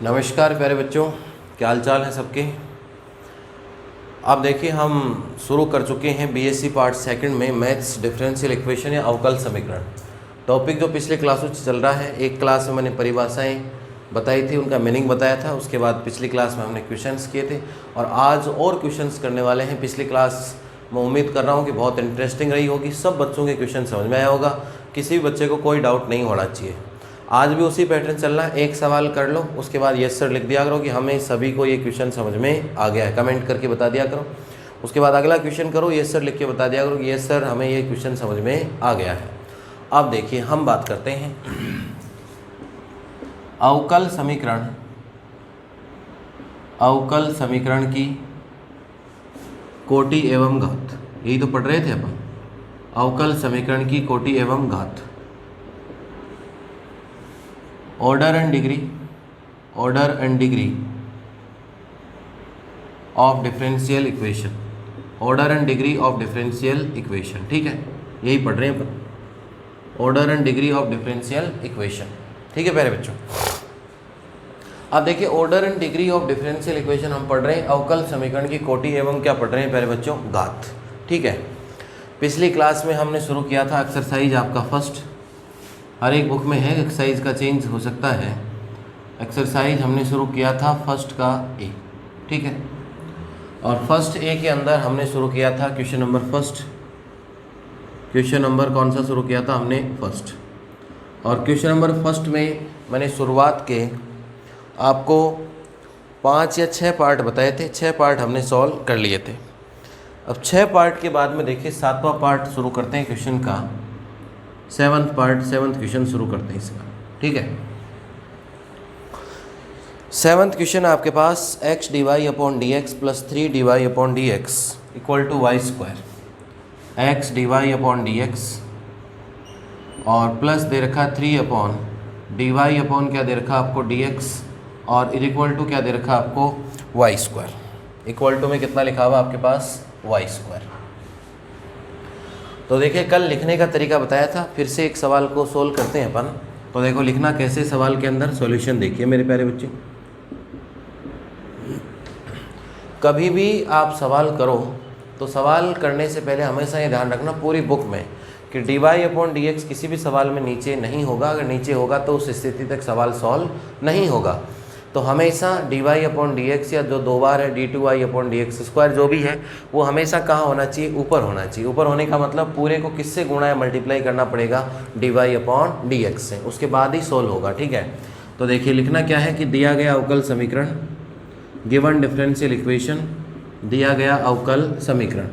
नमस्कार प्यारे बच्चों, क्या हाल चाल है सबके। अब देखिए हम शुरू कर चुके हैं बीएससी पार्ट सेकंड में मैथ्स डिफरेंशियल इक्वेशन या अवकल समीकरण। टॉपिक जो पिछले क्लासों से चल रहा है, एक क्लास में मैंने परिभाषाएं बताई थी, उनका मीनिंग बताया था। उसके बाद पिछली क्लास में हमने क्वेश्चंस किए थे और आज और क्वेश्चंस करने वाले हैं। पिछली क्लास मैं उम्मीद कर रहा हूँ कि बहुत इंटरेस्टिंग रही होगी, सब बच्चों के क्वेश्चन समझ में आया होगा, किसी भी बच्चे को कोई डाउट नहीं होना चाहिए। आज भी उसी पैटर्न चल रहा है, एक सवाल कर लो, उसके बाद यस सर लिख दिया करो कि हमें सभी को ये क्वेश्चन समझ में आ गया है, कमेंट करके बता दिया करो। उसके बाद अगला क्वेश्चन करो, यस सर लिख के बता दिया करो कि यस सर हमें ये क्वेश्चन समझ में आ गया है। अब देखिए हम बात करते हैं अवकल समीकरण की कोटि एवं घात। यही तो पढ़ रहे थे अपन, अवकल समीकरण की कोटि एवं घात। Order and degree of differential equation, order and degree of differential equation. ठीक है, यही पढ़ रहे हैं अपन, order and degree of differential equation. ठीक है प्यारे बच्चों। अब देखिए order and degree of differential equation हम पढ़ रहे हैं, अवकल समीकरण की कोटि एवं क्या पढ़ रहे हैं प्यारे बच्चों, घात। ठीक है, पिछली क्लास में हमने शुरू किया था एक्सरसाइज आपका फर्स्ट, हर एक बुक में है, एक्सरसाइज का चेंज हो सकता है। एक्सरसाइज हमने शुरू किया था फर्स्ट का ए, ठीक है, और फर्स्ट ए के अंदर हमने शुरू किया था question number first. Question number कौन सा शुरू किया था हमने, फर्स्ट। और क्वेश्चन नंबर फर्स्ट में मैंने शुरुआत के आपको 5 या 6 पार्ट बताए थे, 6 पार्ट हमने सॉल्व कर लिए थे। अब 6 पार्ट के बाद में देखिए 7वां पार्ट शुरू करते हैं क्वेश्चन का, 7th पार्ट, 7th क्वेश्चन शुरू करते हैं इसका। ठीक है, 7th क्वेश्चन आपके पास x dy upon D X plus 3 dy upon D X equal to Y square. X dy upon D X और प्लस दे रखा 3 अपॉन डी वाई अपॉन क्या दे रखा आपको डी एक्स और इक्वल टू क्या दे रखा आपको वाई स्क्वायर। इक्वल टू में कितना लिखा हुआ आपके पास, वाई स्क्वायर। तो देखिए कल लिखने का तरीका बताया था, फिर से एक सवाल को सोल्व करते हैं अपन। तो देखो लिखना कैसे, सवाल के अंदर सॉल्यूशन देखिए मेरे प्यारे बच्चे। कभी भी आप सवाल करो तो सवाल करने से पहले हमेशा ये ध्यान रखना पूरी बुक में कि D Y upon D X किसी भी सवाल में नीचे नहीं होगा। अगर नीचे होगा तो उस स्थिति तक सवाल सॉल्व नहीं होगा। तो हमेशा D Y upon D X या जो 2 बार है D two Y upon D X square जो भी है वो हमेशा कहाँ होना चाहिए, ऊपर होना चाहिए। ऊपर होने का मतलब पूरे को किससे गुणा या मल्टीप्लाई करना पड़ेगा, D Y upon D X से, उसके बाद ही सोल्व होगा। ठीक है, तो देखिए लिखना क्या है कि दिया गया अवकल समीकरण, गिवन डिफरेंशियल इक्वेशन, दिया गया अवकल समीकरण,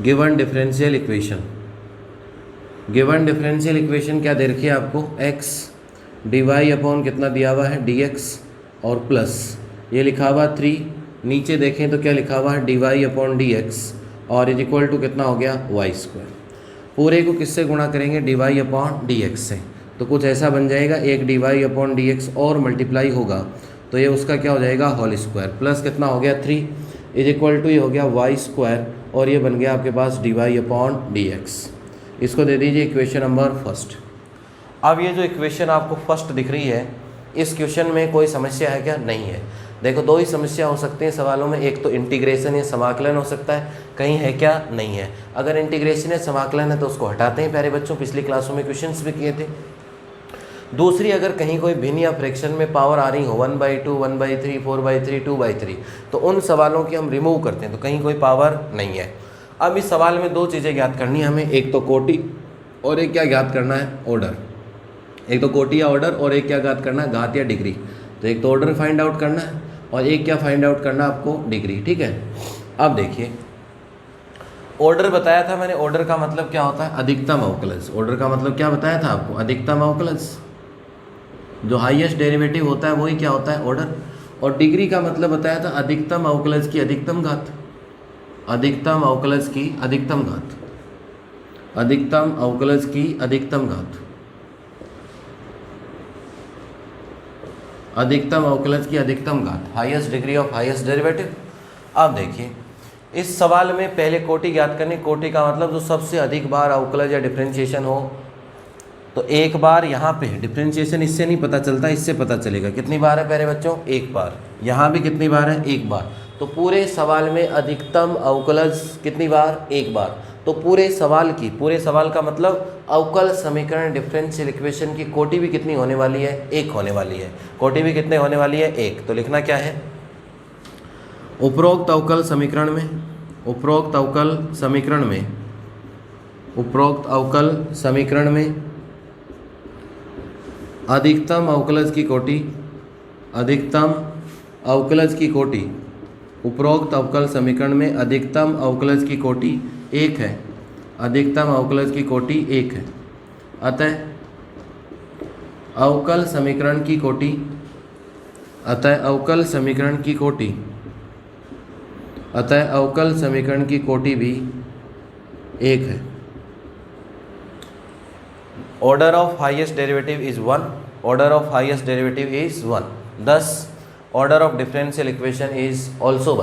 given differential equation. Given differential equation क्या दे रखी है आपको, x डी वाई अपॉन कितना दिया हुआ है, डी एक्स और प्लस ये लिखा हुआ 3, नीचे देखें तो क्या लिखा हुआ है D Y upon D X और इक्वल टू कितना हो गया, वाई स्क्वायर। पूरे को किससे गुणा करेंगे, D Y upon D X से, तो कुछ ऐसा बन जाएगा, एक D Y upon D X और मल्टीप्लाई होगा तो ये उसका क्या हो जाएगा, होल स्क्वायर, प्लस कितना हो गया 3 इक्वल टू ये हो गया वाई स्क्वायर और ये बन गया आपके पास D Y upon D X. इसको दे दीजिए इक्वेशन नंबर फर्स्ट। अब ये जो इक्वेशन आपको फर्स्ट दिख रही है, इस क्वेश्चन में कोई समस्या है क्या, नहीं है। देखो 2 ही समस्या हो सकती हैं सवालों में, एक तो इंटीग्रेशन या समाकलन हो सकता है, कहीं है क्या, नहीं है। अगर इंटीग्रेशन या समाकलन है तो उसको हटाते हैं प्यारे बच्चों, पिछली क्लासों में क्वेश्चंस भी किए थे। दूसरी, अगर कहीं कोई भिन्न या फ्रैक्शन में पावर आ रही हो 1/2, 1/3, 4/3, 2/3, तो उन सवालों की हम रिमूव करते हैं, तो कहीं कोई पावर नहीं है। अब इस सवाल में 2 चीज़ें ज्ञात करनी है हमें, एक तो कोटि और एक क्या ज्ञात करना है, ऑर्डर। एक तो कोटि या ऑर्डर और एक क्या ज्ञात करना है, घात या डिग्री। तो एक तो ऑर्डर फाइंड आउट करना है और एक क्या फाइंड आउट करना है आपको, डिग्री। ठीक है, अब देखिए ऑर्डर बताया था मैंने, ऑर्डर का मतलब क्या होता है, अधिकतम अवकलज। ऑर्डर का मतलब क्या बताया था आपको, अधिकतम अवकलज, जो हाईएस्ट डेरिवेटिव होता है वही क्या होता है, ऑर्डर। और डिग्री का मतलब बताया था अधिकतम अवकलज की अधिकतम घात, अधिकतम अवकलज की अधिकतम घात, अधिकतम अवकलज की अधिकतम घात, अधिकतम अवकलज की अधिकतम घात, highest degree of highest derivative. अब देखिए इस सवाल में पहले कोटि ज्ञात करनी, कोटि का मतलब जो सबसे अधिक बार अवकलज या डिफरेंशिएशन हो तो एक बार यहाँ पे डिफ्रेंशिएशन इससे नहीं पता चलता, इससे पता चलेगा। कितनी बार है प्यारे बच्चों? एक बार। यहाँ भी कितनी बार है? एक बार। तो पूरे सवाल में अधिकतम अवकलज कितनी बार? एक बार। तो पूरे सवाल का मतलब अवकल समीकरण डिफरेंशियल इक्वेशन की कोटि भी कितनी होने वाली है? एक होने वाली है। कोटि भी कितने होने वाली है? एक। तो लिखना क्या है? उपरोक्त अवकल समीकरण में अधिकतम अवकलज की कोटि उपरोक्त अवकल समीकरण में अधिकतम अवकलज की कोटि एक है। अधिकतम अवकलज की कोटि एक है। अतः अवकल समीकरण की कोटि भी एक है। Order of highest derivative is 1। Thus order of differential equation is also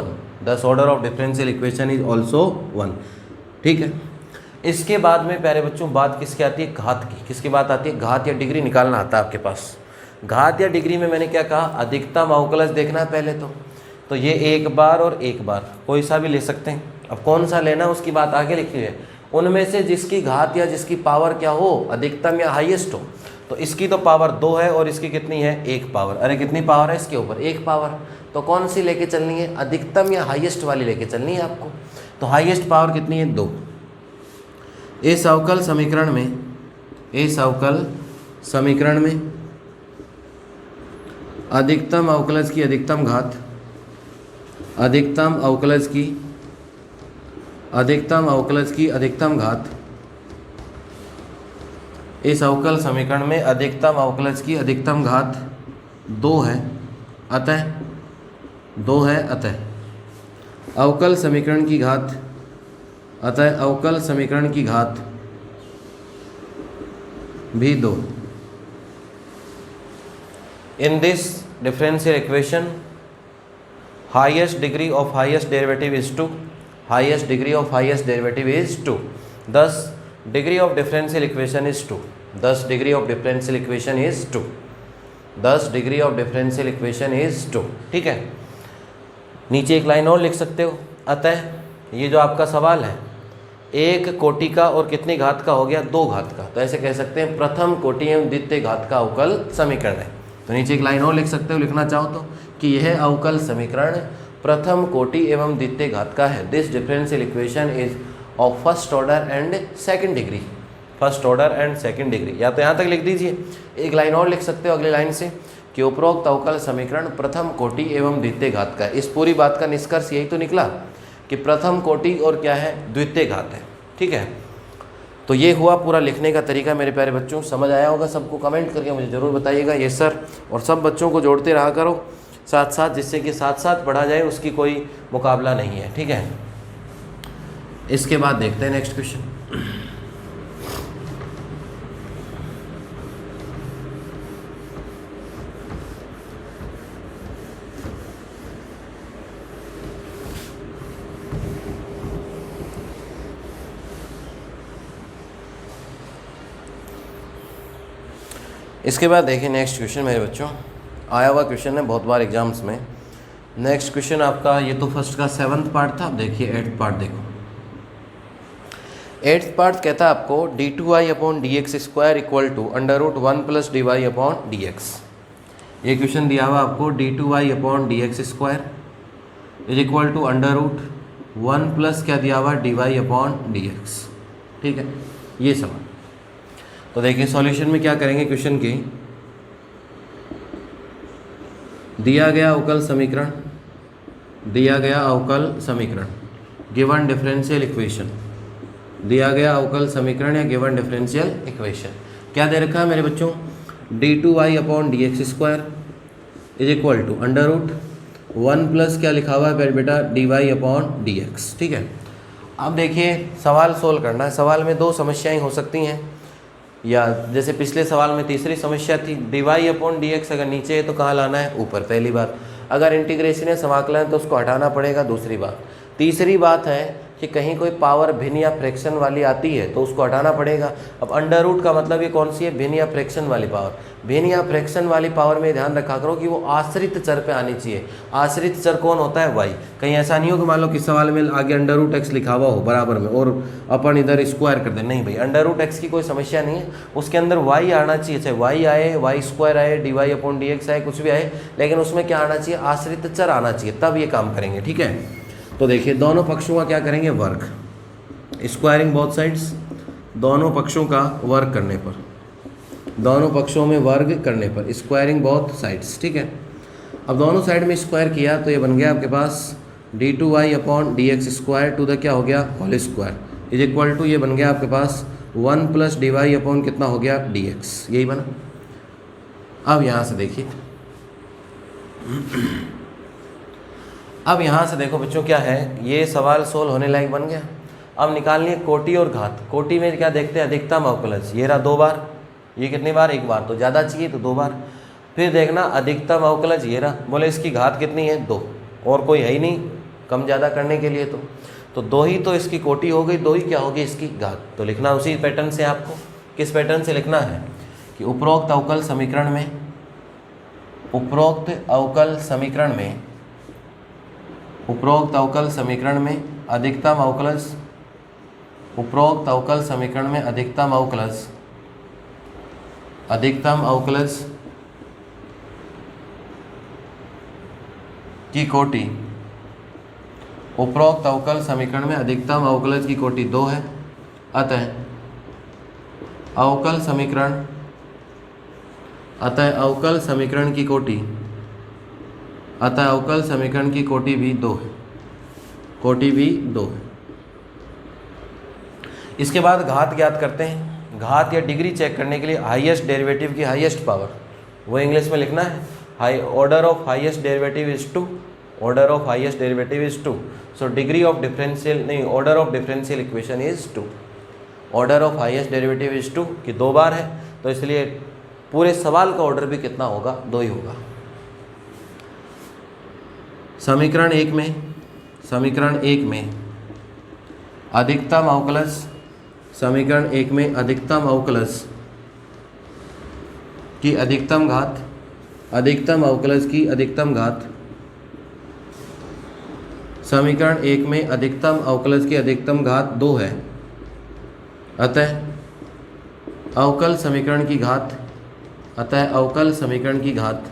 1। ठीक है। इसके बाद में प्यारे बच्चों बात किसकी आती है? घात की। किसकी बात आती है? घात या डिग्री निकालना आता है आपके पास। घात या डिग्री में मैंने क्या कहा? अधिकतम अवकलज देखना है पहले तो ये एक बार और एक बार कोई सा भी ले सकते हैं। अब कौन सा लेना उसकी बात आगे लिखी है। उनमें से जिसकी घात या जिसकी पावर क्या हो? अधिकतम या हाईएस्ट हो। तो इसकी तो पावर 2 है और इसकी कितनी है? 1 पावर। अरे कितनी पावर है इसके ऊपर? 1 पावर। तो कौन सी लेके चलनी है? अधिकतम या हाईएस्ट वाली लेके चलनी है आपको। तो हाईएस्ट पावर कितनी है? 2। इस अवकल समीकरण में अधिकतम अवकलज की अधिकतम घात, अधिकतम अवकलज की अधिकतम घात, इस अवकल समीकरण में अधिकतम अवकलज की अधिकतम घात 2 है। अतः अवकल समीकरण की घात भी 2। In this differential equation highest degree of highest derivative is 2। Thus degree of differential equation is 2। ठीक है। नीचे एक लाइन और लिख सकते हो। अतः ये जो आपका सवाल है एक कोटि का और कितनी घात का हो गया? 2 घात का। तो ऐसे कह सकते हैं प्रथम कोटि एवं द्वितीय घात का अवकल समीकरण है। तो नीचे एक लाइन और लिख सकते हो, लिखना चाहो तो, कि यह अवकल समीकरण प्रथम कोटि एवं द्वितीय घात का है। This differential equation is of first order and second degree. या तो यहाँ तक लिख दीजिए। एक लाइन और लिख सकते हो अगली लाइन से कि उपरोक्त अवकल समीकरण प्रथम कोटि एवं द्वितीय घात का है। इस पूरी बात का निष्कर्ष यही तो निकला कि प्रथम कोटि और क्या है? द्वितीय घात है। ठीक है। तो ये हुआ पूरा लिखने का तरीका मेरे प्यारे बच्चों। समझ आया होगा सबको? कमेंट करके मुझे ज़रूर बताइएगा ये सर। और सब बच्चों को जोड़ते रहा करो साथ साथ, जिससे कि साथ साथ पढ़ा जाए, उसकी कोई मुकाबला नहीं है। ठीक है। इसके बाद देखते हैं नेक्स्ट क्वेश्चन। इसके बाद देखिए नेक्स्ट क्वेश्चन मेरे बच्चों। आया हुआ क्वेश्चन है बहुत बार एग्जाम्स में। नेक्स्ट क्वेश्चन आपका, ये तो फर्स्ट का 7th पार्ट था। अब देखिए 8th पार्ट देखो। 8th पार्ट कहता है आपको d2y/dx² इक्वल टू √1 + dy/dx। ये क्वेश्चन दिया हुआ आपको d2y/dx² is equal to √1 plus क्या दिया हुआ? dy/dx। ठीक है, ये सवाल। तो देखिए सॉल्यूशन में क्या करेंगे क्वेश्चन के। दिया गया अवकल समीकरण गिवन डिफरेंशियल इक्वेशन, दिया गया अवकल समीकरण या गिवन डिफरेंशियल इक्वेशन क्या दे रखा है मेरे बच्चों? d2y/dx² is equal to √1 plus क्या लिखा हुआ है बेटा? dy/dx। ठीक है। अब देखिए सवाल सोल्व करना है। सवाल में 2 समस्याएं हो सकती हैं, या जैसे पिछले सवाल में तीसरी समस्या थी dy/dx अगर नीचे है तो कहाँ लाना है? ऊपर, पहली बात। अगर इंटीग्रेशन है, समाकलन है, तो उसको हटाना पड़ेगा, दूसरी बात। तीसरी बात है कि कहीं कोई पावर भिन्न या फ्रैक्शन वाली आती है तो उसको हटाना पड़ेगा। अब अंडर रूट का मतलब ये कौन सी है, भिन्न या फ्रैक्शन वाली पावर। भिन्न या फ्रैक्शन वाली पावर में ध्यान रखा करो कि वो आश्रित चर पे आनी चाहिए। आश्रित चर कौन होता है, वाई। कहीं ऐसा नहीं हो कि मान लो किस सवाल में आगे अंडर रूट एक्स लिखा हुआ हो बराबर में और अपन इधर स्क्वायर कर दें, नहीं भाई, अंडर रूट एक्स की कोई समस्या नहीं है, उसके अंदर वाई आना चाहिए, चाहे वाई आए, वाई स्क्वायर आए, D Y upon D X आए, कुछ भी आए, लेकिन उसमें क्या आना चाहिए, आश्रित चर आना चाहिए, तब ये काम करेंगे। ठीक है, तो देखिए दोनों पक्षों का क्या करेंगे, वर्ग, स्क्वायरिंग बोथ साइड्स, दोनों पक्षों का वर्ग करने पर, दोनों पक्षों में वर्ग करने पर, स्क्वायरिंग बोथ साइड्स। ठीक है, अब दोनों साइड में स्क्वायर किया तो ये बन गया आपके पास d2y upon D X square to the क्या हो गया, whole square is equal to, ये बन गया आपके पास 1 प्लस डी वाई अपॉन कितना हो गया, dx, यही बना। अब यहाँ से देखिए, अब यहाँ से देखो बच्चों क्या है, ये सवाल सोल्व होने लायक बन गया। अब निकालनी है कोटि और घात। कोटि में क्या देखते हैं, अधिकतम अवकलज, ये रहा 2 बार, ये कितनी बार, 1 बार, तो ज़्यादा चाहिए तो 2 बार। फिर देखना अधिकतम अवकलज, ये रहा, बोले इसकी घात कितनी है, 2, और कोई है ही नहीं कम ज़्यादा करने के लिए, तो 2 ही तो इसकी कोटि हो गई, 2 ही क्या होगी, इसकी घात। तो लिखना उसी पैटर्न से, आपको किस पैटर्न से लिखना है कि उपरोक्त अवकल समीकरण में, उपरोक्त अवकल समीकरण में, उपरोक्त अवकल समीकरण में अधिकतम अवकलज, उपरोक्त अवकल समीकरण में अधिकतम अवकलज, अधिकतम अवकलज की कोटि, उपरोक्त अवकल समीकरण में अधिकतम अवकलज की कोटि 2 है, अतः अवकल समीकरण, अतः अवकल समीकरण की कोटि, अतः अवकल समीकरण की कोटि भी 2 है, कोटि भी 2 है। इसके बाद घात ज्ञात करते हैं। घात या डिग्री चेक करने के लिए हाईएस्ट डेरिवेटिव की हाईएस्ट पावर, वो इंग्लिश में लिखना है, high order of highest derivative is 2, order of highest derivative is 2, so degree of differential, नहीं, order of differential equation is 2, order of highest derivative is 2 कि 2 बार है, तो इसलिए पूरे सवाल का ऑर्डर भी कितना होगा, 2 ही होगा। समीकरण 1 में, समीकरण 1 में अधिकतम अवकलज, समीकरण 1 में अधिकतम अवकलज की अधिकतम घात, अधिकतम अवकलज की अधिकतम घात, समीकरण 1 में अधिकतम अवकलज की अधिकतम घात 2 है, अतः अवकल समीकरण की घात, अतः अवकल समीकरण की घात,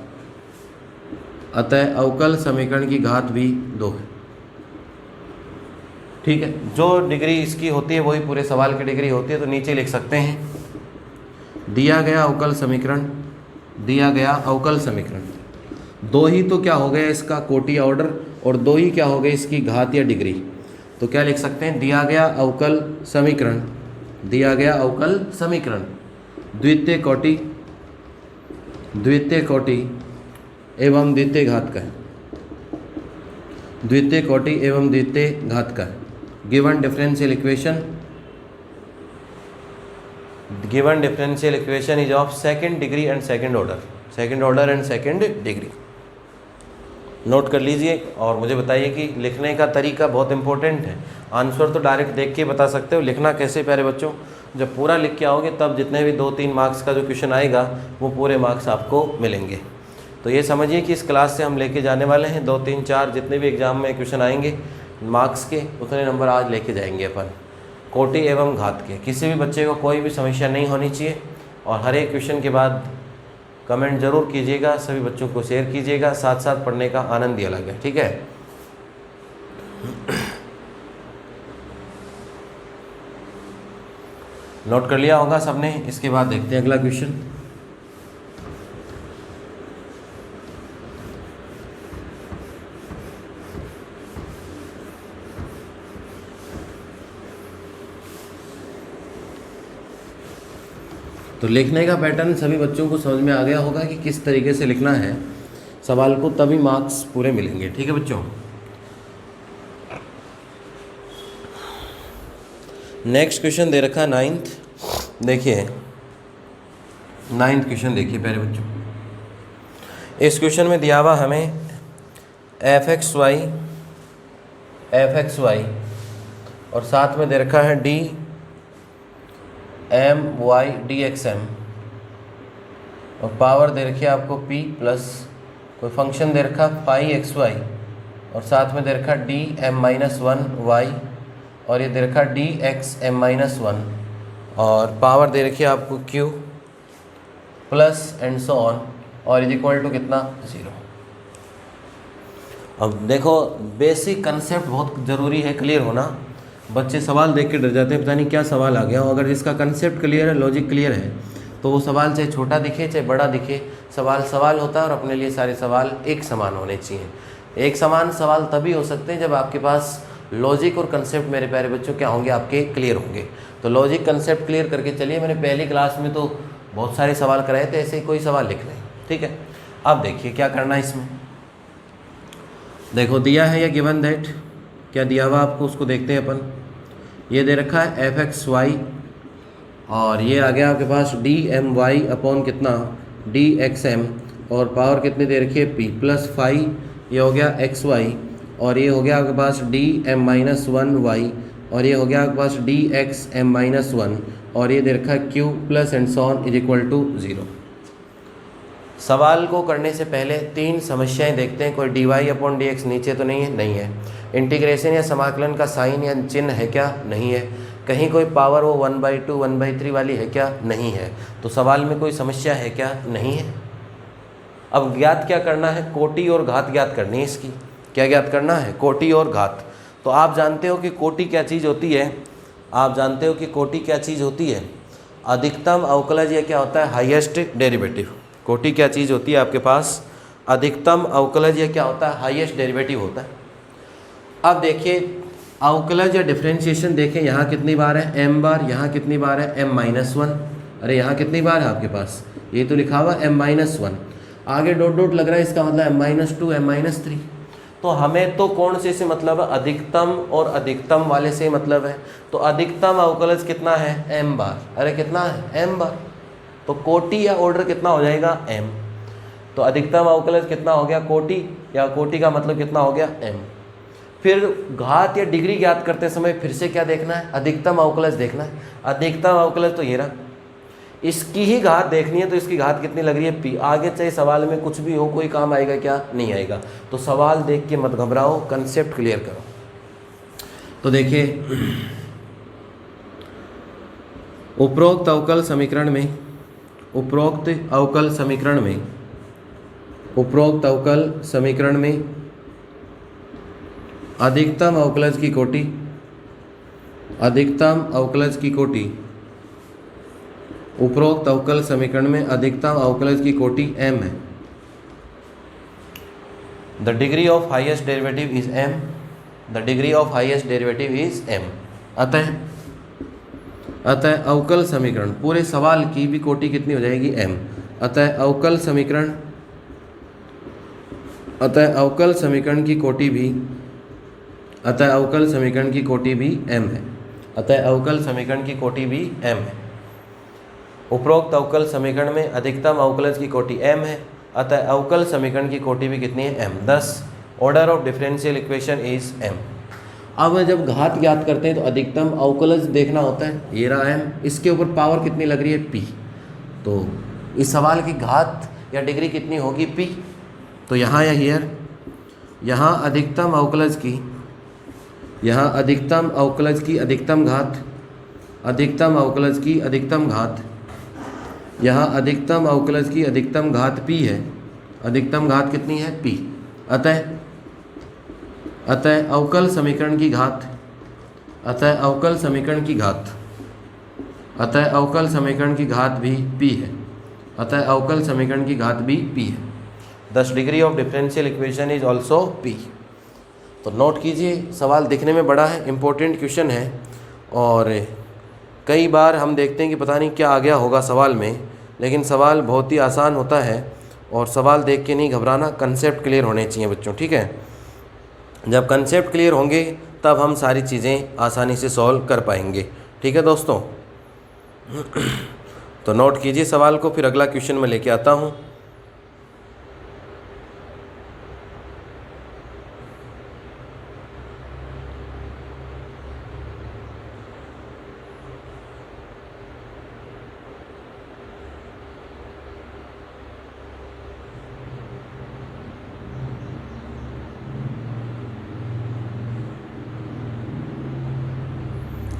अतः अवकल समीकरण की घात भी 2 है। ठीक है, जो डिग्री इसकी होती है वही पूरे सवाल की डिग्री होती है, तो नीचे लिख सकते हैं दिया गया अवकल समीकरण, दिया गया अवकल समीकरण, 2 ही तो क्या हो गया इसका कोटि ऑर्डर, और 2 ही क्या हो गई इसकी घात या डिग्री, तो क्या लिख सकते हैं, दिया गया अवकल समीकरण, दिया गया अवकल समीकरण द्वितीय कोटि, द्वितीय कोटि एवं द्वितीय घात का है, द्वितीय कोटि एवं द्वितीय घात का है। Given differential equation, given differential equation is of second degree and second order, second order and second degree. Note कर लीजिए और मुझे बताइए कि लिखने का तरीका बहुत इंपॉर्टेंट है। आंसर तो डायरेक्ट देख के बता सकते हो, लिखना कैसे प्यारे बच्चों, जब पूरा लिख के आओगे तब जितने भी 2-3 मार्क्स का जो क्वेश्चन आएगा वो पूरे मार्क्स आपको मिलेंगे। तो ये समझिए कि इस क्लास से हम लेके जाने वाले हैं 2-3-4 जितने भी एग्जाम में क्वेश्चन आएंगे मार्क्स के, उतने नंबर आज लेके जाएंगे अपन कोटि एवं घात के। किसी भी बच्चे को कोई भी समस्या नहीं होनी चाहिए, और हर एक क्वेश्चन के बाद कमेंट ज़रूर कीजिएगा, सभी बच्चों को शेयर कीजिएगा, साथ साथ पढ़ने का आनंद ही अलग है। ठीक है, नोट कर लिया होगा सबने। इसके बाद देखते हैं अगला क्वेश्चन। तो लिखने का पैटर्न सभी बच्चों को समझ में आ गया होगा कि किस तरीके से लिखना है सवाल को, तभी मार्क्स पूरे मिलेंगे। ठीक है बच्चों, नेक्स्ट क्वेश्चन दे रखा है 9th। देखिए 9th क्वेश्चन देखिए प्यारे बच्चों, इस क्वेश्चन में दिया हुआ हमें fxy और साथ में दे रखा है D M Y D X M, और पावर दे रखी है आपको p प्लस कोई फंक्शन दे रखा फाई एक्स वाई, और साथ में दे रखा D M minus one Y, और ये दे रखा D X M minus one, और पावर दे रखी है आपको q plus and so on, और इज इक्वल टू कितना 0। अब देखो बेसिक कंसेप्ट बहुत ज़रूरी है क्लियर होना। बच्चे सवाल देख के डर जाते हैं, पता नहीं क्या सवाल आ गया। अगर जिसका कंसेप्ट क्लियर है, लॉजिक क्लियर है, तो वो सवाल चाहे छोटा दिखे चाहे बड़ा दिखे, सवाल सवाल होता है। और अपने लिए सारे सवाल एक समान होने चाहिए। एक समान सवाल तभी हो सकते हैं जब आपके पास लॉजिक और कंसेप्ट मेरे प्यारे बच्चों क्या होंगे, आपके क्लियर होंगे। तो लॉजिक कंसेप्ट क्लियर करके चलिए। मैंने पहली क्लास में तो बहुत सारे सवाल कराए थे, ऐसे ही कोई सवाल लिख लें, ठीक है। अब देखिए क्या करना है इसमें। देखो दिया है या गिवन दैट, क्या दिया हुआ आपको उसको देखते हैं अपन। ये दे रखा है एफ एक्स वाई, और ये आ गया आपके पास डी एम वाई अपॉन कितना डी एक्स एम, और पावर कितनी दे रखी है पी प्लस फाई, ये हो गया एक्स वाई, और ये हो गया आपके पास D M minus one Y, और ये हो गया आपके पास D X M minus one, और ये दे रखा है Q plus and so on is equal to 0। सवाल को करने से पहले 3 समस्याएं देखते हैं। कोई D Y upon D X नीचे तो नहीं है, नहीं है। इंटीग्रेशन या समाकलन का साइन या चिन्ह है क्या, नहीं है। कहीं कोई पावर वो 1/2 1/3 वाली है क्या, नहीं है। तो सवाल में कोई समस्या है क्या, नहीं है। अब ज्ञात क्या करना है, कोटि और घात ज्ञात करनी है इसकी। क्या ज्ञात करना है, कोटि और घात। तो आप जानते हो कि कोटि क्या चीज़ होती है, आप जानते हो कि कोटि क्या चीज़ होती है, अधिकतम अवकलज या क्या होता है हाईएस्ट डेरिवेटिव। कोटि क्या चीज़ होती है आपके पास, अधिकतम अवकलज या क्या होता है हाईएस्ट डेरिवेटिव होता है। अब देखिए अवकलज या डिफरेंशिएशन देखें, यहाँ कितनी बार है m बार, यहाँ कितनी बार है m माइनस वन, अरे यहाँ कितनी बार है आपके पास, ये तो लिखा हुआ m माइनस वन, आगे डॉट डॉट लग रहा है, इसका मतलब m minus two m minus three. तो हमें तो कौन से मतलब है, अधिकतम और अधिकतम वाले से मतलब है। तो अधिकतम अवकलज कितना है m बार, अरे कितना है m बार, तो कोटि या ऑर्डर कितना हो जाएगा m। तो अधिकतम अवकलज कितना हो गया कोटि, या कोटि का मतलब कितना हो गया m। फिर घात या डिग्री ज्ञात करते समय फिर से क्या देखना है, अधिकतम अवकलज देखना है। अधिकतम अवकलज तो ये रहा, इसकी ही घात देखनी है। तो इसकी घात कितनी लग रही है p। आगे चाहे सवाल में कुछ भी हो, कोई काम आएगा क्या, नहीं आएगा। तो सवाल देख के मत घबराओ, कंसेप्ट क्लियर करो। तो देखिए उपरोक्त अवकल समीकरण में, उपरोक्त अवकल समीकरण में, उपरोक्त अवकल समीकरण में अधिकतम अवकलज की कोटि, अधिकतम अवकलज की कोटि, उपरोक्त अवकल समीकरण में अधिकतम अवकलज की कोटि m है। The degree of highest derivative is m, the degree of highest derivative is m। अतः अवकल समीकरण, पूरे सवाल की भी कोटि कितनी हो जाएगी m। अतः अवकल समीकरण, अतः अवकल समीकरण की कोटि भी, अतः अवकल समीकरण की कोटि भी m है। अतः अवकल समीकरण की कोटि भी m है। उपरोक्त अवकल समीकरण में अधिकतम अवकलज की कोटि m है। अतः अवकल समीकरण की कोटि भी कितनी है m। thus order of differential equation is m। अब जब घात ज्ञात करते हैं तो अधिकतम अवकलज देखना होता है, ये रहा m, इसके ऊपर पावर कितनी लग रही है p। तो इस सवाल की घात या डिग्री कितनी होगी p। तो यहाँ या हियर, यहाँ अधिकतम अवकलज की, यहाँ अधिकतम अवकलज की अधिकतम घात, अधिकतम अवकलज की अधिकतम घात, यहाँ अधिकतम अवकलज की अधिकतम घात p है। अधिकतम घात कितनी है p। अतः अवकल समीकरण की घात, अतः अवकल समीकरण की घात, अतः अवकल समीकरण की घात भी p है। अतः अवकल समीकरण की घात भी p है। दस degree of differential equation is also p। तो नोट कीजिए, सवाल दिखने में बड़ा है, इम्पोर्टेंट क्वेश्चन है, और कई बार हम देखते हैं कि पता नहीं क्या आ गया होगा सवाल में, लेकिन सवाल बहुत ही आसान होता है। और सवाल देख के नहीं घबराना, कंसेप्ट क्लियर होने चाहिए बच्चों, ठीक है। जब कंसेप्ट क्लियर होंगे तब हम सारी चीज़ें आसानी से सॉल्व कर पाएंगे, ठीक है दोस्तों। तो नोट कीजिए सवाल को, फिर अगला क्वेश्चन में लेके आता हूँ।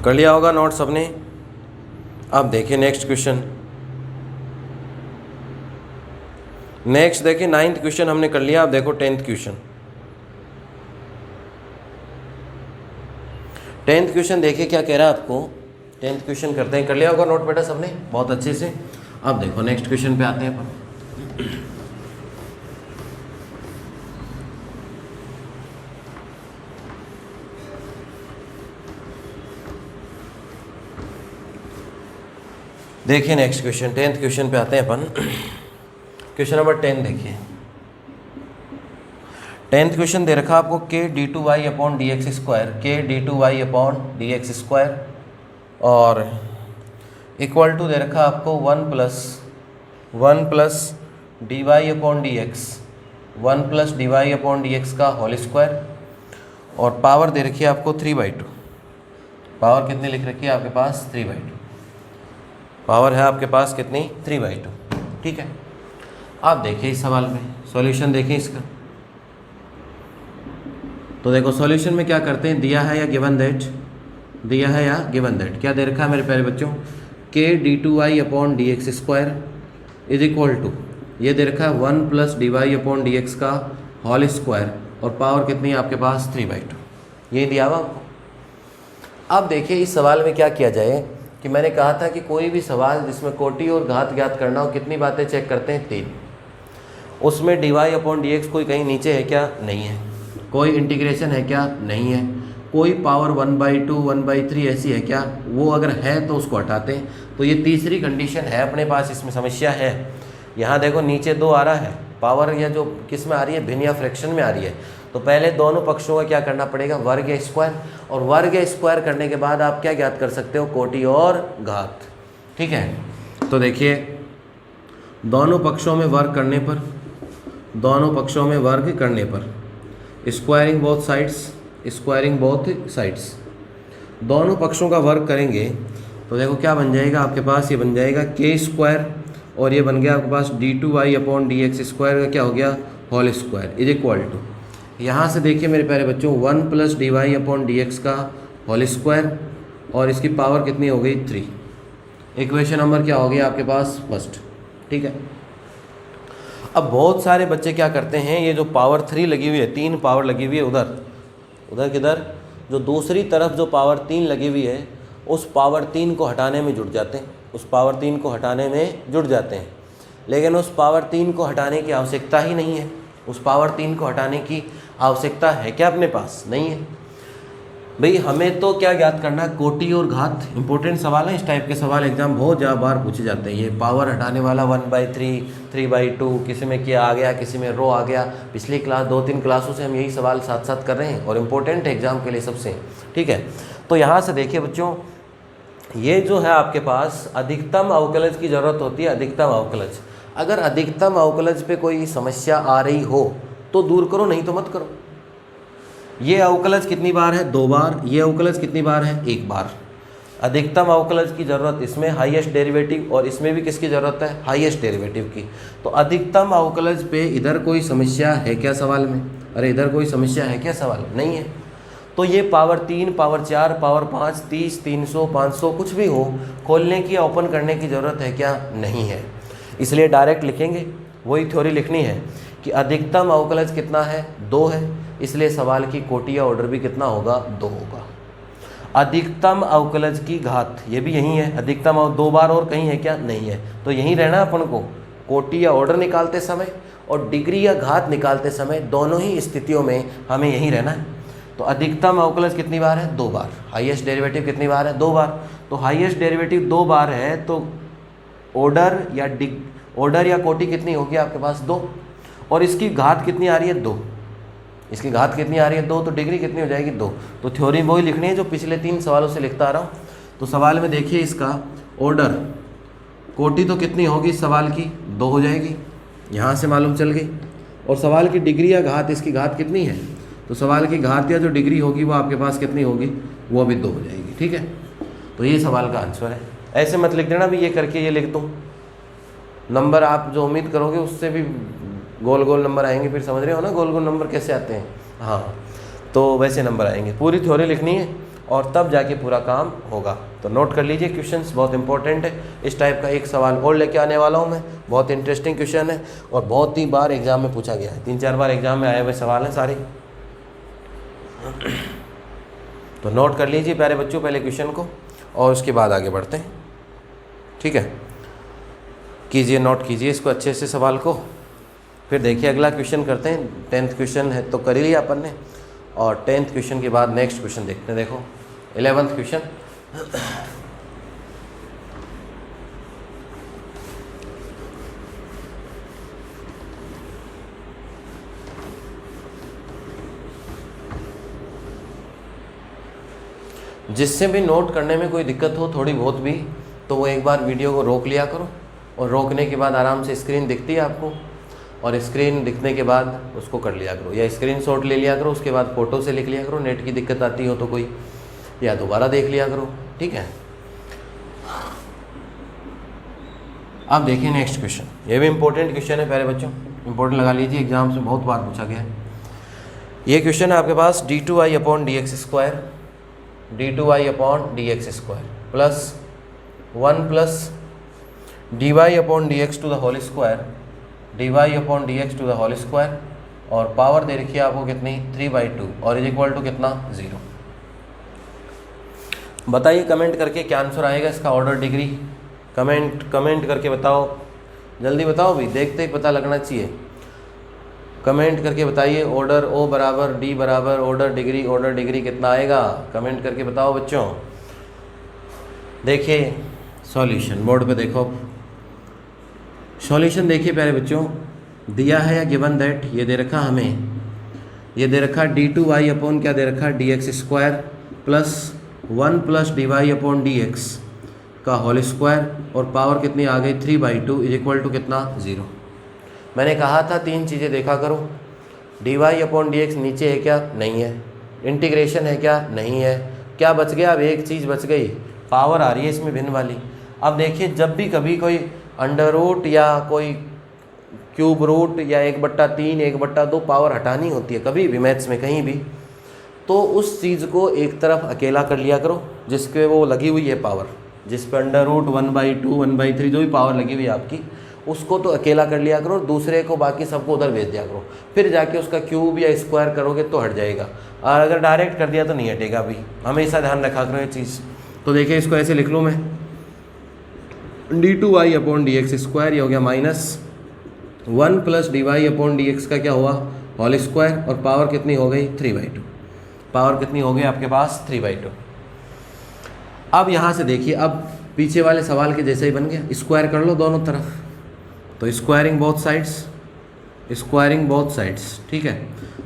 कर लिया होगा नोट सबने। अब देखिए नेक्स्ट क्वेश्चन। नेक्स्ट देखिए 9th क्वेश्चन हमने कर लिया। अब देखो 10th क्वेश्चन। 10th क्वेश्चन देखिए क्या कह रहा है आपको। 10th क्वेश्चन करते हैं। कर लिया होगा नोट बेटा सबने बहुत अच्छे से। अब देखो नेक्स्ट क्वेश्चन पे आते हैं अपन। देखिए नेक्स्ट क्वेश्चन 10th क्वेश्चन पे आते हैं अपन। क्वेश्चन नंबर 10 देखिए। 10th क्वेश्चन दे रखा आपको k d2y upon D X square, k d2y upon D X square और इक्वल टू दे रखा आपको 1 plus D Y upon D X, 1 plus D Y upon D X का होल स्क्वायर और power दे रखी है आपको 3/2। पावर कितनी लिख रखी है आपके पास 3/2। पावर है आपके पास कितनी 3/2। ठीक है। आप देखिए इस सवाल में सॉल्यूशन देखिए इसका। तो देखो सॉल्यूशन में क्या करते हैं, दिया है या गिवन दैट, दिया है या गिवन दैट। क्या दे रखा है मेरे प्यारे बच्चों, k d2y upon D X square is equal to, ये दे रखा है 1 plus D Y upon D X का होल स्क्वायर और पावर कितनी है आपके पास 3/2। ये दिया हुआ आपको। अब देखिए इस सवाल में क्या किया जाए कि मैंने कहा था कि कोई भी सवाल जिसमें कोटि और घात ज्ञात करना हो कितनी बातें चेक करते हैं 3। उसमें D Y upon D X कोई कहीं नीचे है क्या, नहीं है। कोई इंटीग्रेशन है क्या, नहीं है। कोई पावर 1/2 1/3 ऐसी है क्या, वो अगर है तो उसको हटाते हैं। तो ये तीसरी कंडीशन है अपने पास, इसमें समस्या है। यहाँ देखो नीचे 2 आ रहा है, पावर या जो किस में आ रही है भिन्न या फ्रैक्शन में आ रही है। तो पहले दोनों पक्षों का क्या करना पड़ेगा, वर्ग या स्क्वायर, और वर्ग या स्क्वायर करने के बाद आप क्या ज्ञात कर सकते हो, कोटि और घात। ठीक है। तो देखिए दोनों पक्षों में वर्ग करने पर, दोनों पक्षों में वर्ग करने पर squaring both sides, squaring both sides, दोनों पक्षों का वर्ग करेंगे तो देखो क्या बन जाएगा आपके पास, ये बन जाएगा k स्क्वायर और ये बन गया आपके पास d2y upon D X square का क्या हो गया whole square is equal to, यहाँ से देखिए मेरे प्यारे बच्चों 1 plus D Y upon D X का होल स्क्वायर और इसकी पावर कितनी हो गई 3। इक्वेशन नंबर क्या हो गया आपके पास फर्स्ट। ठीक है। अब बहुत सारे बच्चे क्या करते हैं, ये जो पावर 3 लगी हुई है, 3 पावर लगी हुई है उधर किधर, जो दूसरी तरफ जो पावर 3 लगी हुई है उस पावर 3 को हटाने में जुट जाते हैं, उस पावर 3 को हटाने में जुट जाते हैं। लेकिन उस पावर 3 को हटाने की आवश्यकता ही नहीं है। उस पावर 3 को हटाने की आवश्यकता है क्या अपने पास, नहीं है। भाई हमें तो क्या ज्ञात करना है, कोटि और घात। इंपॉर्टेंट सवाल है, इस टाइप के सवाल एग्जाम बहुत ज़्यादा बार पूछे जाते हैं। ये पावर हटाने वाला 1/3 3/2 किसी में क्या आ गया, किसी में रो आ गया। पिछली क्लास 2-3 क्लासों से हम यही सवाल साथ साथ कर रहे हैं और इम्पोर्टेंट है एग्जाम के लिए सबसे। ठीक है। तो यहाँ से देखिए बच्चों, ये जो है आपके पास अधिकतम अवकलज की ज़रूरत होती है। अधिकतम अवकलज, अगर अधिकतम अवकलज पे कोई समस्या आ रही हो तो दूर करो, नहीं तो मत करो। ये अवकलज कितनी बार है 2 बार, ये अवकलज कितनी बार है 1 बार। अधिकतम अवकलज की ज़रूरत इसमें हाईएस्ट डेरिवेटिव और इसमें भी किसकी ज़रूरत है, हाईएस्ट डेरिवेटिव की। तो अधिकतम अवकलज पे इधर कोई समस्या है क्या सवाल में, अरे इधर कोई समस्या है क्या सवाल, नहीं है। तो ये पावर 3 पावर 4 पावर 5 30 300 500 कुछ भी हो, खोलने की ओपन करने की ज़रूरत है क्या, नहीं है। इसलिए डायरेक्ट लिखेंगे, वही थ्योरी लिखनी है कि अधिकतम अवकलज कितना है 2 है, इसलिए सवाल की कोटि या ऑर्डर भी कितना होगा 2 होगा। अधिकतम अवकलज की घात, ये भी यही है। अधिकतम 2 बार और कहीं है क्या, नहीं है। तो यहीं रहना अपन को, कोटि या ऑर्डर निकालते समय और डिग्री या घात निकालते समय, दोनों ही स्थितियों में हमें यहीं रहना है। तो अधिकतम अवकलज कितनी बार है 2 बार, हाईएस्ट डेरिवेटिव कितनी बार है 2 बार। तो हाईएस्ट डेरिवेटिव 2 बार है तो ऑर्डर या कोटि कितनी होगी आपके पास 2, और इसकी घात कितनी आ रही है 2, इसकी घात कितनी आ रही है 2, तो डिग्री कितनी हो जाएगी 2। तो थ्योरी वही लिखनी है जो पिछले 3 सवालों से लिखता आ रहा हूँ। तो सवाल में देखिए इसका ऑर्डर, कोटि तो कितनी होगी सवाल की 2 हो जाएगी, यहाँ से मालूम चल गई। और सवाल की डिग्री या घात, इसकी घात कितनी है, तो सवाल की घात या जो डिग्री होगी वो आपके पास कितनी होगी, वो भी 2 हो जाएगी। ठीक है। तो ये सवाल का आंसर है। ऐसे मत लिख देना भी ये करके ये लिख दूँ, नंबर आप जो उम्मीद करोगे उससे भी गोल गोल नंबर आएंगे। फिर समझ रहे हो ना गोल गोल नंबर कैसे आते हैं, हाँ, तो वैसे नंबर आएंगे। पूरी थ्योरी लिखनी है और तब जाके पूरा काम होगा। तो नोट कर लीजिए, क्वेश्चंस बहुत इंपॉर्टेंट है। इस टाइप का एक सवाल और लेके आने वाला हूँ मैं, बहुत इंटरेस्टिंग क्वेश्चन है और बहुत ही बार एग्जाम में पूछा गया है, 3-4 बार एग्जाम में आए हुए सवाल हैं सारे। तो नोट कर लीजिए प्यारे बच्चों पहले क्वेश्चन को और उसके बाद आगे बढ़ते हैं, ठीक है। कीजिए, नोट कीजिए इसको अच्छे से सवाल को, फिर देखिए अगला क्वेश्चन करते हैं। 10th क्वेश्चन है तो कर ही लिया अपन ने, और 10th क्वेश्चन के बाद नेक्स्ट क्वेश्चन देखते हैं। देखो 11th क्वेश्चन, जिससे भी नोट करने में कोई दिक्कत हो थोड़ी बहुत भी, तो वो एक बार वीडियो को रोक लिया करो, और रोकने के बाद आराम से स्क्रीन दिखती है आपको, और स्क्रीन दिखने के बाद उसको कर लिया करो, या स्क्रीनशॉट ले लिया करो, उसके बाद फ़ोटो से लिख लिया करो। नेट की दिक्कत आती हो तो कोई, या दोबारा देख लिया करो, ठीक है। अब देखिए नेक्स्ट क्वेश्चन, ये भी इंपॉर्टेंट क्वेश्चन है प्यारे बच्चों, इंपॉर्टेंट लगा लीजिए, एग्जाम से बहुत बार पूछा गया है। ये क्वेश्चन है आपके पास d2i upon dx square, d2i upon dx square plus 1 plus dy upon dx to the whole square, dy upon dx to the whole square, और पावर दे रखी है आपको कितनी 3/2, और इज इक्वल टू कितना 0। बताइए कमेंट करके क्या आंसर आएगा इसका, ऑर्डर डिग्री। कमेंट करके बताओ, जल्दी बताओ भाई, देखते ही पता लगना चाहिए। कमेंट करके बताइए, ऑर्डर O बराबर D बराबर ऑर्डर डिग्री कितना आएगा, कमेंट करके बताओ बच्चों। देखिए सॉल्यूशन, बोर्ड पे देखो सॉल्यूशन, देखिए प्यारे बच्चों, दिया है या गिवन दैट, ये दे रखा हमें, ये दे रखा d2y अपॉन क्या दे रखा dx square plus 1 plus dy upon dx का होल स्क्वायर, और पावर कितनी आ गई 3/2 इज इक्वल टू कितना 0। मैंने कहा था 3 चीज़ें देखा करो, dy अपॉन dx नीचे है क्या, नहीं है, इंटीग्रेशन है क्या, नहीं है, क्या बच गया, अब एक चीज़ बच गई, पावर आ रही है इसमें भिन्न वाली। अब देखिए जब भी कभी कोई अंडर रूट या कोई क्यूब रूट या 1/3 1/2 पावर हटानी होती है कभी भी मैथ्स में कहीं भी, तो उस चीज़ को एक तरफ अकेला कर लिया करो जिसके वो लगी हुई है पावर, जिस पे अंडर रूट 1/2 1/3 जो भी पावर लगी हुई है आपकी, उसको तो अकेला कर लिया करो, दूसरे को बाकी सबको उधर भेज दिया करो, फिर जाके उसका क्यूब या स्क्वायर करोगे तो हट जाएगा, और अगर डायरेक्ट कर दिया तो नहीं हटेगा। अभी हमेशा ध्यान रखा करो ये चीज़। तो देखिए इसको ऐसे लिख लूँ मैं, d2y अपॉन dx स्क्वायर, ये हो गया minus 1 plus dy upon dx का क्या हुआ होल स्क्वायर, और पावर कितनी हो गई 3/2, पावर कितनी हो गई आपके पास 3/2। अब यहाँ से देखिए, अब पीछे वाले सवाल के जैसे ही बन गया, स्क्वायर कर लो दोनों तरफ, तो स्क्वायरिंग बोथ साइड्स, ठीक है,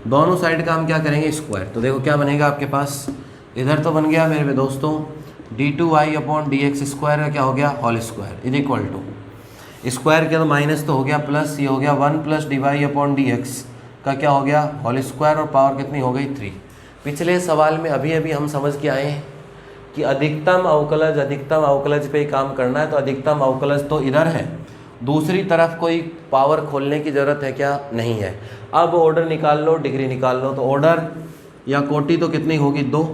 दोनों साइड का हम क्या करेंगे स्क्वायर। तो देखो क्या बनेगा आपके पास, इधर तो बन गया मेरे दोस्तों d2y अपॉन dx स्क्वायर का क्या हो गया whole square is equal to, square किया तो माइनस तो हो गया, प्लस ये हो गया 1 प्लस dy अपॉन dx का क्या हो गया होल स्क्वायर, और पावर कितनी हो गई 3। पिछले सवाल में अभी हम समझ के आए हैं कि अधिकतम अवकलज पे ही काम करना है, तो अधिकतम अवकलज तो इधर है, दूसरी तरफ कोई पावर खोलने की ज़रूरत है क्या, नहीं है। अब ऑर्डर निकाल लो, डिग्री निकाल लो, तो ऑर्डर या कोटि तो कितनी होगी 2,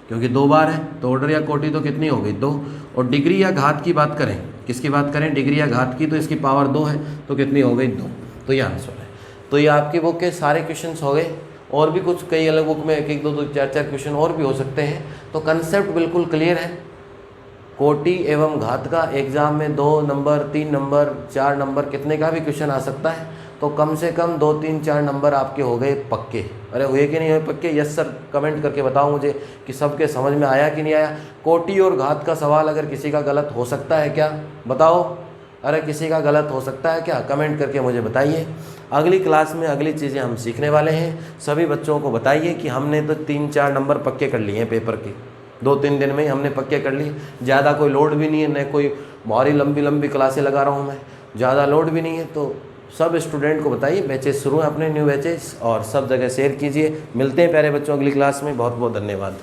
क्योंकि 2 बार है, तो ऑर्डर या कोटि तो कितनी होगी 2, और डिग्री या घात की बात करें, किसकी बात करें डिग्री या घात की, तो इसकी पावर 2 है, तो कितनी हो गई 2, तो ये आंसर है। तो ये आपकी बुक के सारे क्वेश्चंस हो गए, और भी कुछ कई अलग बुक में 1 2 4 क्वेश्चन और भी हो सकते हैं। तो कंसेप्ट बिल्कुल क्लियर है, कोटि एवं घात का एग्ज़ाम में 2 नंबर 3 नंबर 4 नंबर कितने का भी क्वेश्चन आ सकता है, तो कम से कम 2 3 4 नंबर आपके हो गए पक्के। अरे हुए कि नहीं हुए पक्के, यस सर कमेंट करके बताओ मुझे कि सबके समझ में आया कि नहीं आया। कोटि और घात का सवाल अगर किसी का गलत हो सकता है क्या, बताओ, अरे किसी का गलत हो सकता है क्या, कमेंट करके मुझे बताइए। अगली क्लास में अगली चीज़ें हम सीखने वाले हैं। सभी बच्चों को बताइए कि हमने तो 3 4 नंबर पक्के कर लिए हैं पेपर के, 2-3 दिन में ही हमने पक्के कर लिए। ज़्यादा कोई लोड भी नहीं है, न कोई भारी लंबी क्लासें लगा रहा हूँ मैं, ज़्यादा लोड भी नहीं है। तो सब स्टूडेंट को बताइए, बैचेस शुरू हैं अपने न्यू बैचेस, और सब जगह शेयर कीजिए। मिलते हैं प्यारे बच्चों अगली क्लास में। बहुत बहुत धन्यवाद।